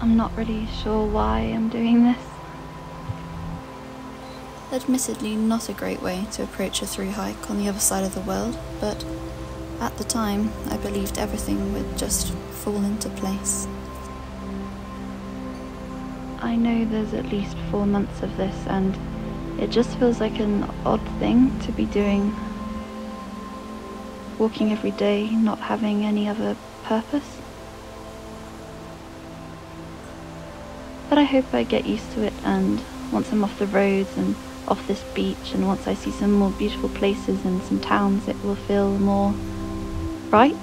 I'm not really sure why I'm doing this. Admittedly not a great way to approach a thru-hike on the other side of the world, but at the time I believed everything would just fall into place. I know there's at least 4 months of this, and it just feels like an odd thing to be doing. Walking every day, not having any other purpose. But I hope I get used to it, and once I'm off the roads and off this beach, and once I see some more beautiful places and some towns, it will feel more right.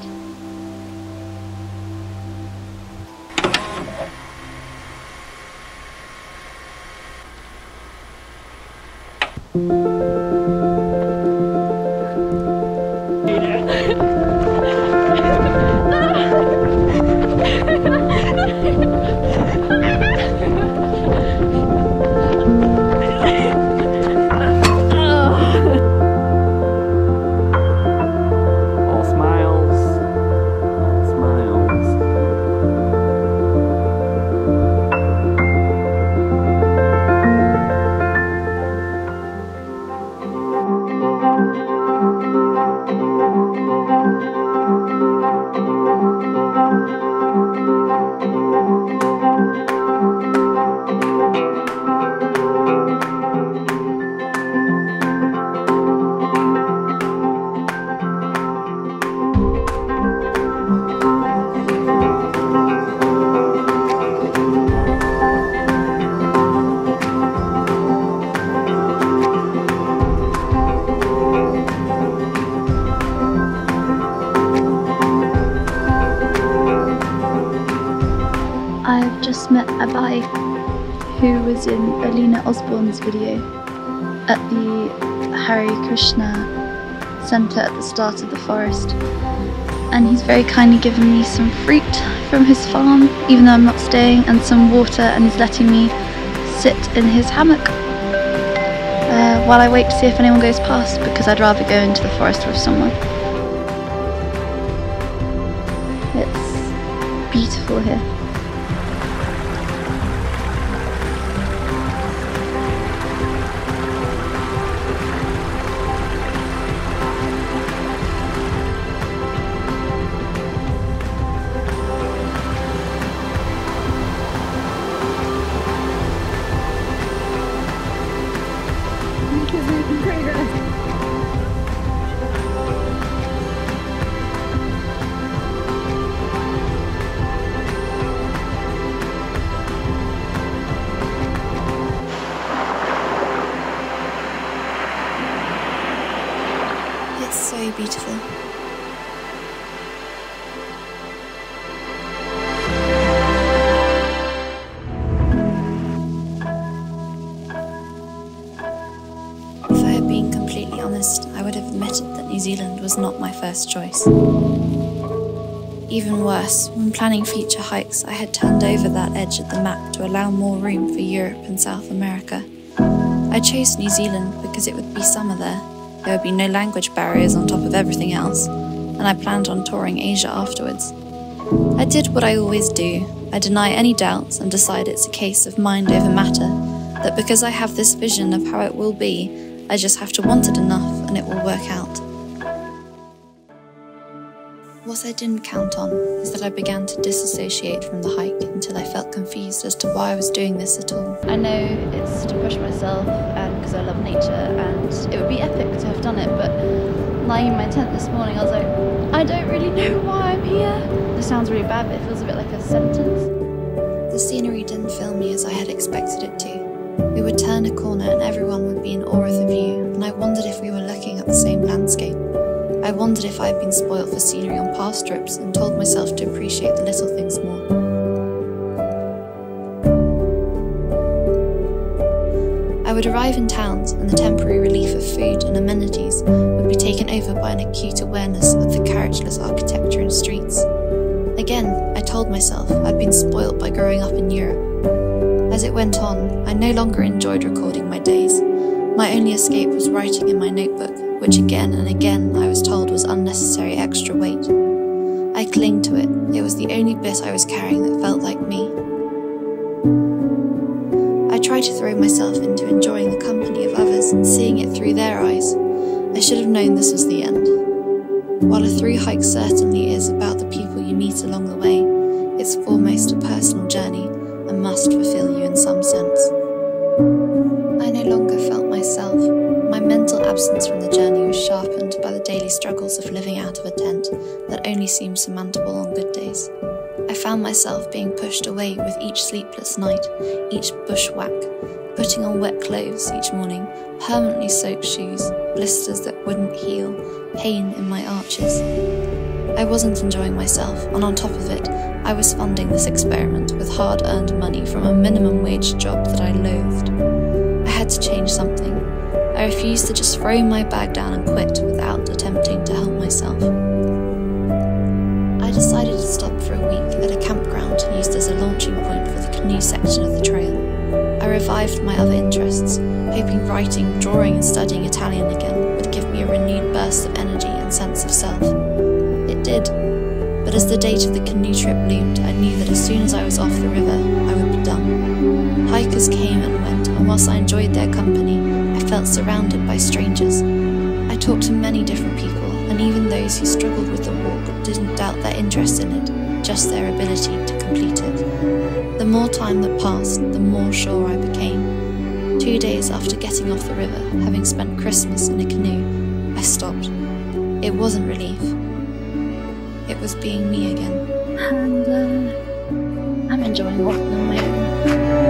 I've just met a guy who was in Alina Osborne's video at the Hare Krishna Centre at the start of the forest, and he's very kindly given me some fruit from his farm, even though I'm not staying, and some water, and he's letting me sit in his hammock while I wait to see if anyone goes past, because I'd rather go into the forest with someone. It's beautiful here. It's so beautiful. If I had been completely honest, I would have admitted that New Zealand was not my first choice. Even worse, when planning future hikes, I had turned over that edge of the map to allow more room for Europe and South America. I chose New Zealand because it would be summer there. There would be no language barriers on top of everything else, and I planned on touring Asia afterwards. I did what I always do. I deny any doubts and decide it's a case of mind over matter, that because I have this vision of how it will be, I just have to want it enough and it will work out. What I didn't count on is that I began to disassociate from the hike until I felt confused as to why I was doing this at all. I know it's to push myself and because I love nature, and it would be epic to have done it, but lying in my tent this morning I was like, I don't really know why I'm here. This sounds really bad, but it feels a bit like a sentence. The scenery didn't fill me as I had expected it to. We would turn a corner and everyone would be in awe of the view, and I wondered if we were looking at the same landscape. I wondered if I had been spoilt for scenery on past trips and told myself to appreciate the little things more. I would arrive in towns and the temporary relief of food and amenities would be taken over by an acute awareness of the carriageless architecture and streets. Again, I told myself I'd been spoilt by growing up in Europe. As it went on, I no longer enjoyed recording my days. My only escape was writing in my notebook, which again and again I was told was unnecessary extra weight. I clung to it. It was the only bit I was carrying that felt like me. tried to throw myself into enjoying the company of others and seeing it through their eyes. I should have known this was the end. While a thru-hike certainly is about the people you meet along the way, it's foremost a personal journey and must fulfill you in some sense. I no longer felt myself. My mental absence from the journey was sharpened by the daily struggles of living out of a tent that only seemed surmountable on good days. I found myself being pushed away with each sleepless night, each bushwhack, putting on wet clothes each morning, permanently soaked shoes, blisters that wouldn't heal, pain in my arches. I wasn't enjoying myself, and on top of it, I was funding this experiment with hard-earned money from a minimum wage job that I loathed. I had to change something. I refused to just throw my bag down and quit without attempting to help myself. I decided to stop for a week at a campground used as a launching point for the canoe section of the trail. I revived my other interests, hoping writing, drawing and studying Italian again would give me a renewed burst of energy and sense of self. It did, but as the date of the canoe trip loomed, I knew that as soon as I was off the river, I would be done. Hikers came and went, and whilst I enjoyed their company, I felt surrounded by strangers. I talked to many different people, and even those who struggled with the walk didn't doubt their interest in it, just their ability to complete it. The more time that passed, the more sure I became. 2 days after getting off the river, having spent Christmas in a canoe, I stopped. It wasn't relief. It was being me again. And I'm enjoying walking on my own.